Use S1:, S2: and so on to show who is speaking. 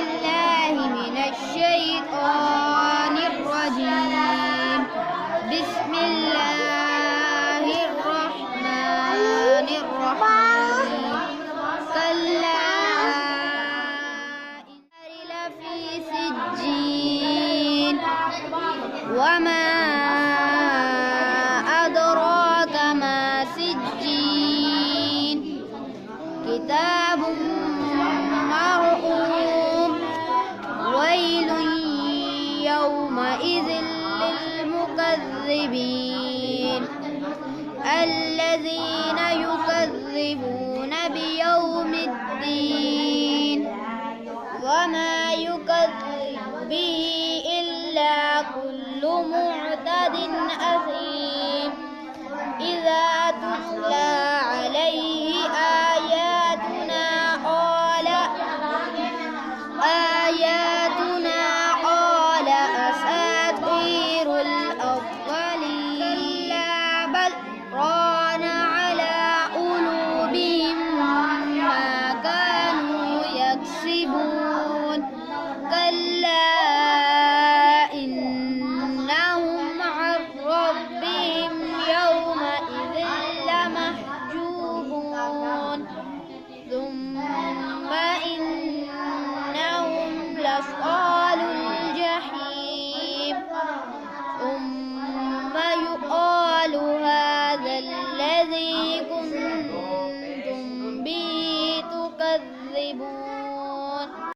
S1: بالله من الشيطان الرجيم. بسم الله الرحمن الرحيم. كلا إن لفي سجين. وما أدراك ما سجين. كتاب مرقوم. ويل يومئذ للمكذبين الذين يكذبون بيوم الدين. وما يكذب به إلا كل معتد أثيم. إذا تتلى